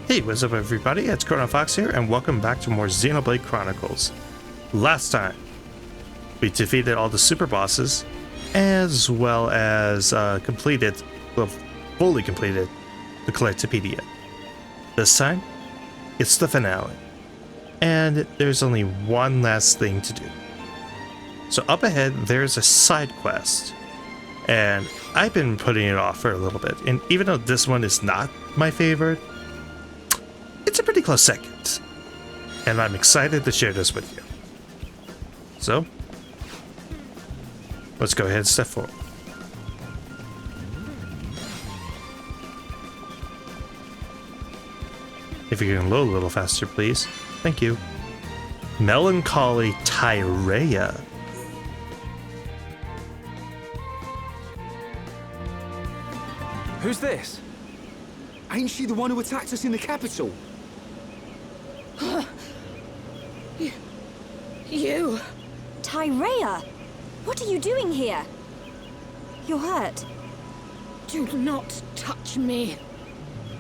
Hey, what's up everybody, it's Chronicles here, and welcome back to more Xenoblade Chronicles. Last time, we defeated all the super bosses, as well as fully completed the Collectopedia. This time, it's the finale, and there's only one last thing to do. So up ahead, there's a side quest, and I've been putting it off for a little bit, and even though this one is not my favorite, it's a pretty close second, and I'm excited to share this with you. So, let's go ahead and step forward. If you can load a little faster, please. Thank you. Melancholy Tyrea. Who's this? Ain't she the one who attacked us in the capital? You! Tyrea! What are you doing here? You're hurt. Do not touch me,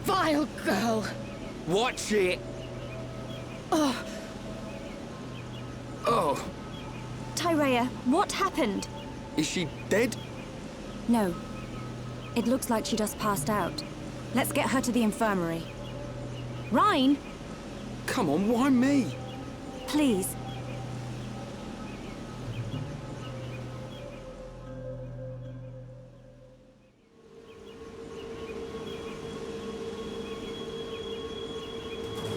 vile girl. Watch it! Oh. Tyrea, what happened? Is she dead? No. It looks like she just passed out. Let's get her to the infirmary. Rhine! Come on, why me? Please.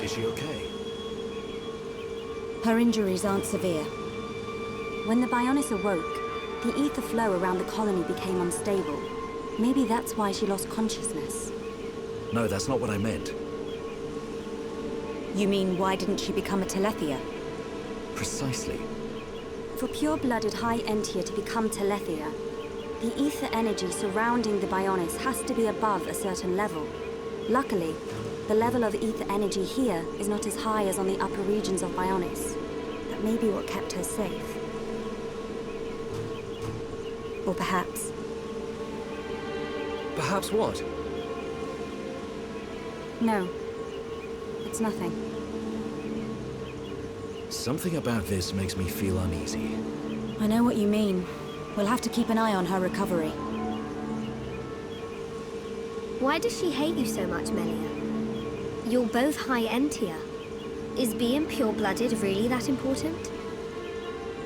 Is she okay? Her injuries aren't severe. When the Bionis awoke, the ether flow around the colony became unstable. Maybe that's why she lost consciousness. No, that's not what I meant. You mean, why didn't she become a Telethia? Precisely. For pure-blooded high Entia to become Telethia, the ether energy surrounding the Bionis has to be above a certain level. Luckily, the level of ether energy here is not as high as on the upper regions of Bionis. That may be what kept her safe. Or perhaps... Perhaps what? No. It's nothing. Something about this makes me feel uneasy. I know what you mean. We'll have to keep an eye on her recovery. Why does she hate you so much, Melia? You're both high Entia. Is being pure-blooded really that important?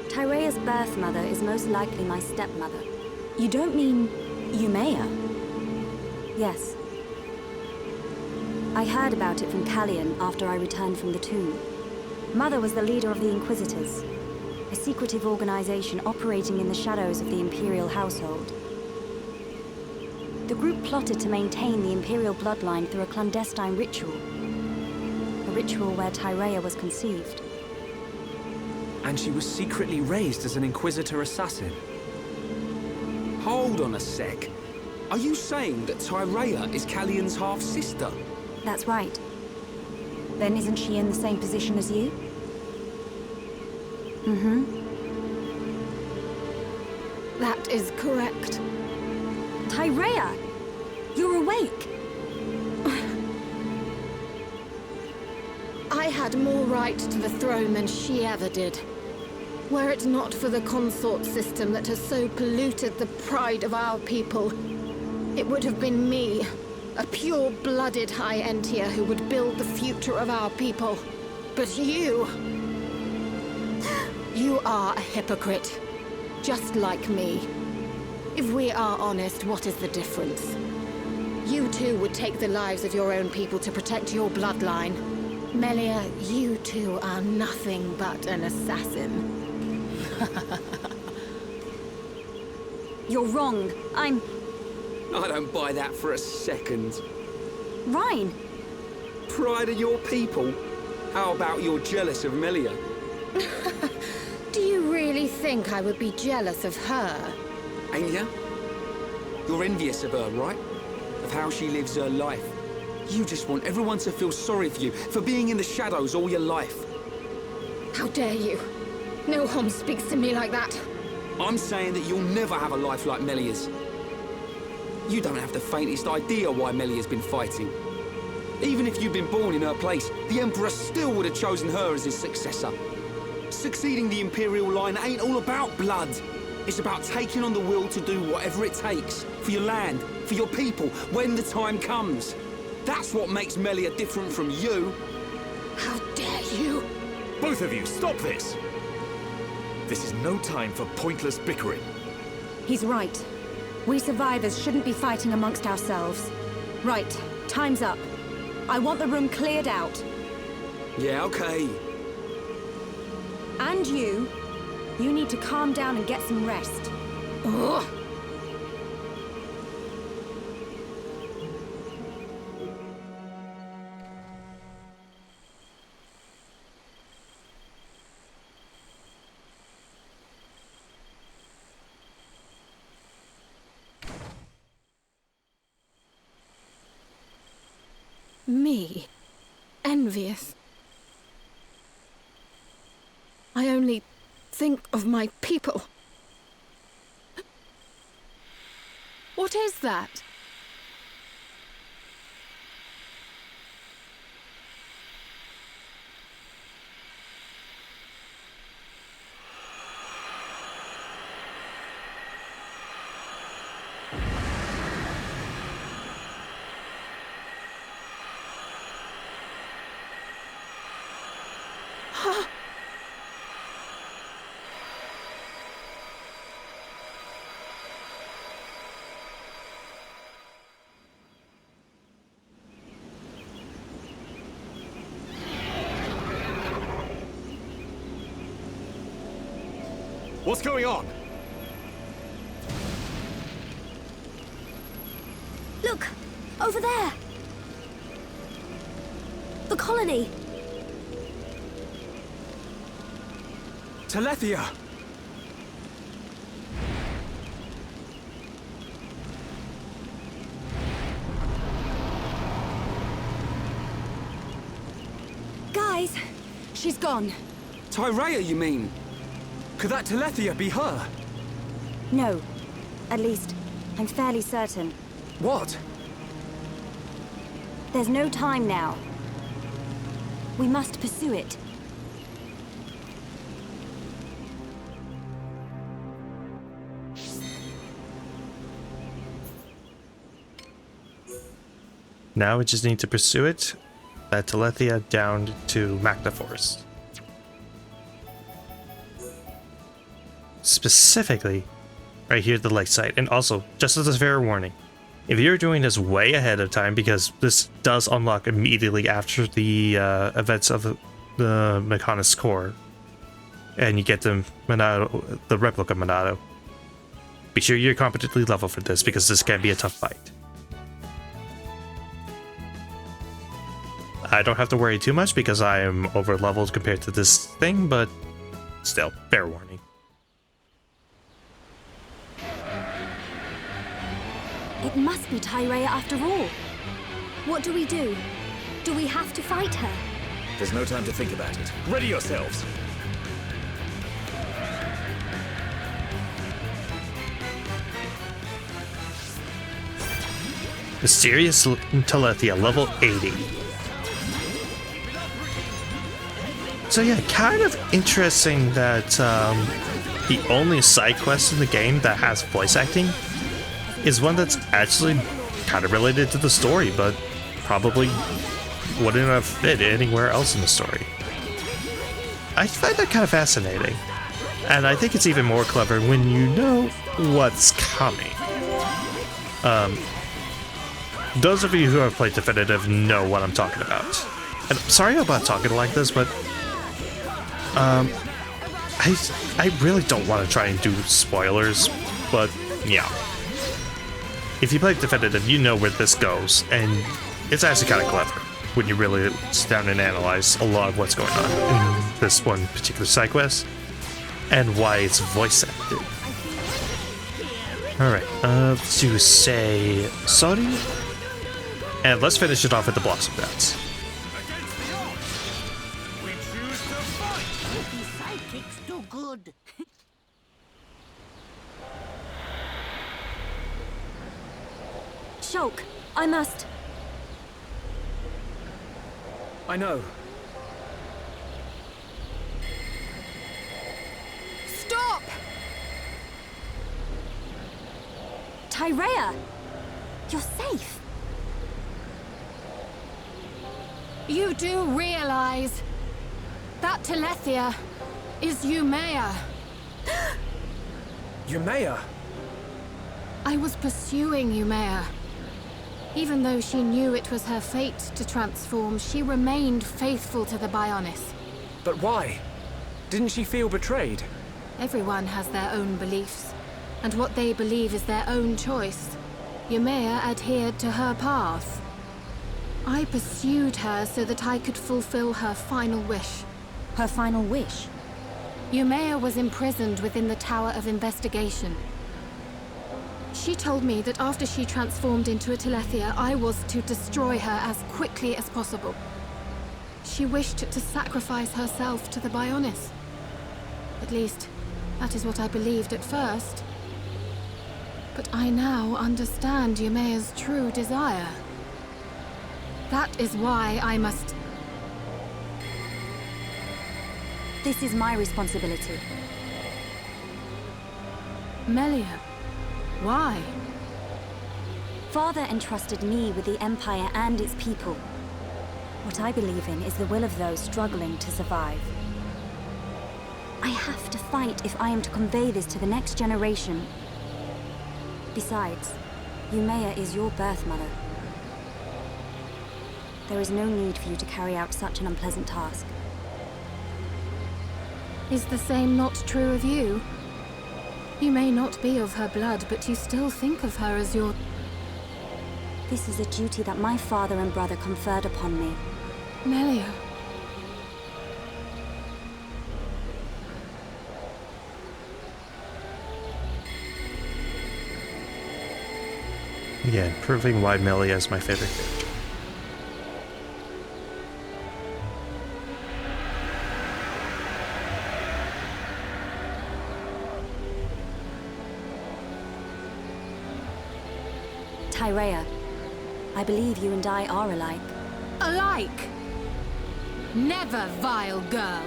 Tyrea's birth mother is most likely my stepmother. You don't mean Umea? Yes. I heard about it from Callian after I returned from the tomb. Mother was the leader of the Inquisitors, a secretive organization operating in the shadows of the Imperial household. The group plotted to maintain the Imperial bloodline through a clandestine ritual. A ritual where Tyrea was conceived. And she was secretly raised as an Inquisitor assassin. Hold on a sec. Are you saying that Tyrea is Callian's half-sister? That's right. Then isn't she in the same position as you? Mm-hmm. That is correct. Tyrea! You're awake! I had more right to the throne than she ever did. Were it not for the consort system that has so polluted the pride of our people, it would have been me, a pure-blooded high Entia who would build the future of our people. But you... You are a hypocrite. Just like me. If we are honest, what is the difference? You too would take the lives of your own people to protect your bloodline. Melia, you too are nothing but an assassin. You're wrong. I don't buy that for a second. Rhine! Pride of your people? How about you're jealous of Melia? Do you really think I would be jealous of her? Ain't ya? You're envious of her, right? Of how she lives her life. You just want everyone to feel sorry for you, for being in the shadows all your life. How dare you? No one speaks to me like that. I'm saying that you'll never have a life like Melia's. You don't have the faintest idea why Melia's been fighting. Even if you'd been born in her place, the Emperor still would have chosen her as his successor. Succeeding the Imperial line ain't all about blood. It's about taking on the will to do whatever it takes for your land, for your people, when the time comes. That's what makes Melia different from you. How dare you! Both of you, stop this! This is no time for pointless bickering. He's right. We survivors shouldn't be fighting amongst ourselves. Right, time's up. I want the room cleared out. Yeah, okay. And you need to calm down and get some rest. Ugh. Me? Envious? I only think of my people. What is that? What's going on? Look! Over there! The colony! Telethia! Guys, she's gone. Tyrea, you mean? Could that Telethia be her? No. At least, I'm fairly certain. What? There's no time now. We must pursue it. Now we just need to pursue it. That Telethia down to Magna Forest. Specifically, right here at the lake site. And also, just as a fair warning, if you're doing this way ahead of time, because this does unlock immediately after the events of the Mechonis core, and you get the Monado, the replica Monado, be sure you're competently leveled for this, because this can be a tough fight. I don't have to worry too much because I am over leveled compared to this thing, but still, fair warning. It must be Tyrea after all. What do we do? Do we have to fight her? There's no time to think about it. Ready yourselves! Mysterious Telethia, level 80. So yeah, kind of interesting that the only side quest in the game that has voice acting is one that's actually kind of related to the story, but probably wouldn't have fit anywhere else in the story. I find that kind of fascinating, and I think it's even more clever when you know what's coming. Those of you who have played Definitive know what I'm talking about. And I'm sorry about talking like this, but I really don't want to try and do spoilers, but yeah. If you play Definitive, you know where this goes, and it's actually kind of clever when you really sit down and analyze a lot of what's going on in this one particular side quest, and why it's voice acted. Alright, let's do, say, Saudi, and let's finish it off with the Blossom Dance. Shulk, I must... I know. Stop! Tyrea! You're safe! You do realize that Telethia is Umea. Umea? I was pursuing Umea. Even though she knew it was her fate to transform, she remained faithful to the Bionis. But why? Didn't she feel betrayed? Everyone has their own beliefs, and what they believe is their own choice. Umea adhered to her path. I pursued her so that I could fulfill her final wish. Her final wish? Umea was imprisoned within the Tower of Investigation. She told me that after she transformed into a Telethia, I was to destroy her as quickly as possible. She wished to sacrifice herself to the Bionis. At least, that is what I believed at first. But I now understand Umea's true desire. That is why I must... This is my responsibility. Melia, why? Father entrusted me with the Empire and its people. What I believe in is the will of those struggling to survive. I have to fight if I am to convey this to the next generation. Besides, Umea is your birth mother. There is no need for you to carry out such an unpleasant task. Is the same not true of you? You may not be of her blood, but you still think of her as your... This is a duty that my father and brother conferred upon me. Melia. Again, proving why Melia is my favorite character. Tyrea, I believe you and I are alike. Alike? Never, vile girl.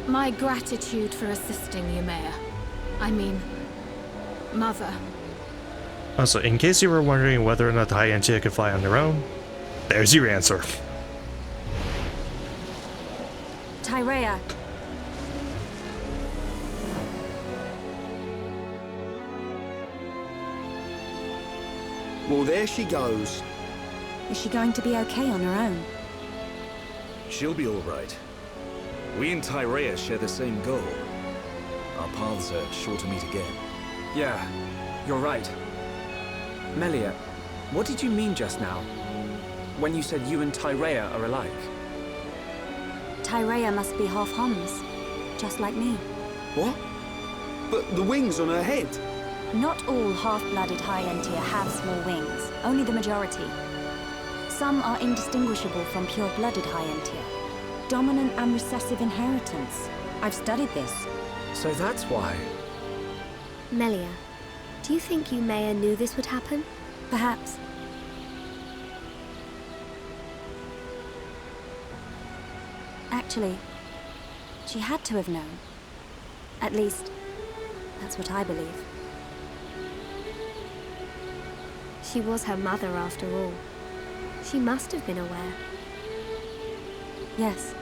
My gratitude for assisting Umea. I mean, Mother. Also, in case you were wondering whether or not the Entia could fly on their own, there's your answer. Tyrea. Well, there she goes. Is she going to be okay on her own? She'll be all right. We and Tyrea share the same goal. Our paths are sure to meet again. Yeah, you're right. Melia, what did you mean just now? When you said you and Tyrea are alike? Tyrea must be half Homs, just like me. What? But the wings on her head. Not all half-blooded High Entia have small wings, only the majority. Some are indistinguishable from pure-blooded High Entia. Dominant and recessive inheritance. I've studied this. So that's why. Melia, do you think Umea knew this would happen? Perhaps. Actually, she had to have known. At least, that's what I believe. She was her mother after all. She must have been aware. Yes.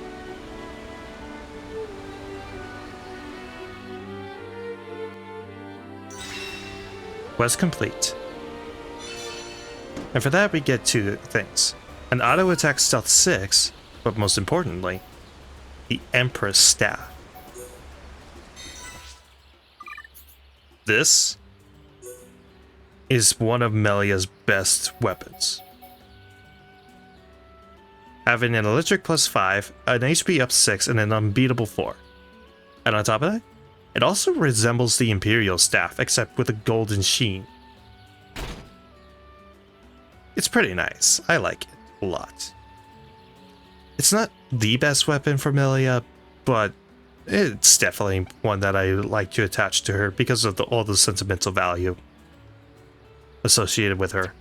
Quest complete. And for that we get two things. An auto attack stealth 6, but most importantly, the Empress Staff. This is one of Melia's best weapons. Having an electric +5, an HP up 6, and an unbeatable 4. And on top of that, it also resembles the Imperial Staff, except with a golden sheen. It's pretty nice. I like it a lot. It's not the best weapon for Melia, but it's definitely one that I like to attach to her because of all the sentimental value associated with her.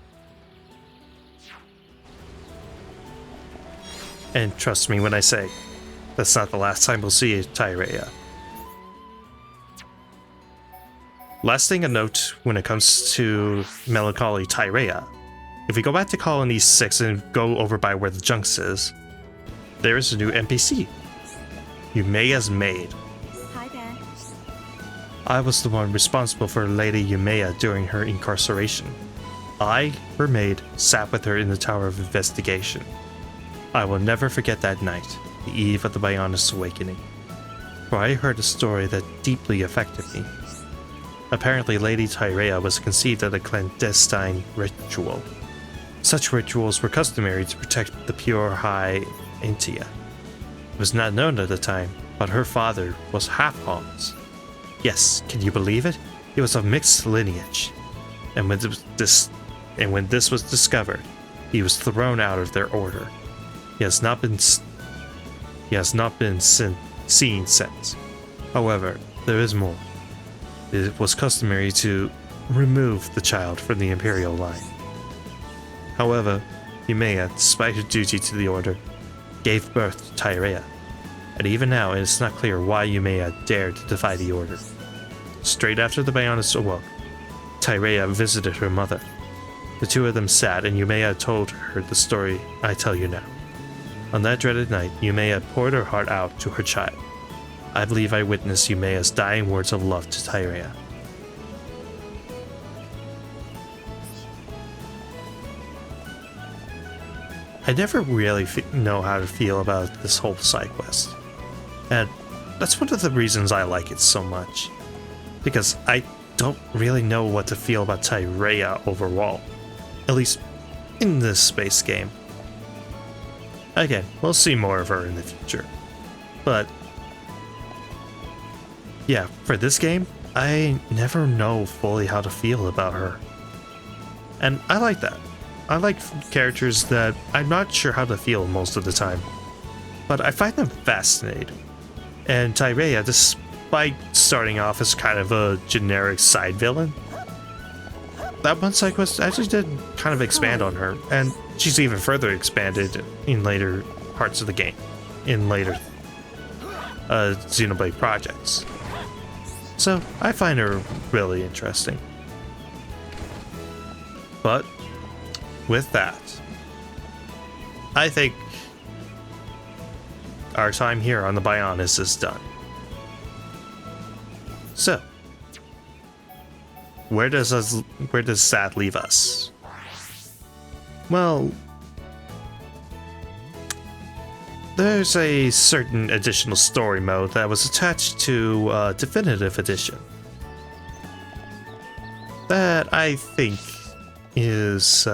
And trust me when I say, that's not the last time we'll see Tyrea. Last thing a note when it comes to Melancholy Tyrea. If we go back to Colony 6 and go over by where the Junks is, there is a new NPC. Yumea's maid. Hi there. I was the one responsible for Lady Yumea during her incarceration. I, her maid, sat with her in the Tower of Investigation. I will never forget that night, the eve of the Bionis Awakening, for I heard a story that deeply affected me. Apparently, Lady Tyrea was conceived at a clandestine ritual. Such rituals were customary to protect the pure High Entia. It was not known at the time, but her father was half-Hans. Yes, can you believe it? He was of mixed lineage. And when this was discovered, he was thrown out of their order. He has not been seen since. However, there is more. It was customary to remove the child from the Imperial line. However, Yumea, despite her duty to the order, gave birth to Tyrea, and even now it is not clear why Yumea dared to defy the order. Straight after the Bionis awoke, Tyrea visited her mother. The two of them sat, and Yumea told her the story I tell you now. On that dreaded night, Yumea poured her heart out to her child. I believe I witnessed Yumea's dying words of love to Tyrea. I never really know how to feel about this whole side quest, and that's one of the reasons I like it so much, because I don't really know what to feel about Tyrea overall, at least in this space game. Again, we'll see more of her in the future, but yeah, for this game, I never know fully how to feel about her, and I like that. I like characters that I'm not sure how to feel most of the time, but I find them fascinating. And Tyrea, despite starting off as kind of a generic side villain, that one side quest actually did kind of expand on her, and she's even further expanded in later parts of the game, in later Xenoblade projects. So I find her really interesting. But with that, I think our time here on the Bionis is done. So, where does that leave us? Well, there's a certain additional story mode that was attached to Definitive Edition that I think is,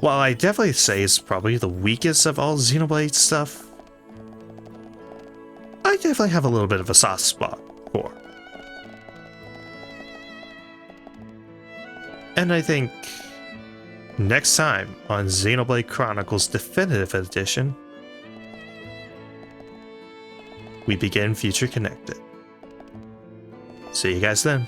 well, I definitely say it's probably the weakest of all Xenoblade stuff. I definitely have a little bit of a soft spot for. And I think next time on Xenoblade Chronicles Definitive Edition, we begin Future Connected. See you guys then.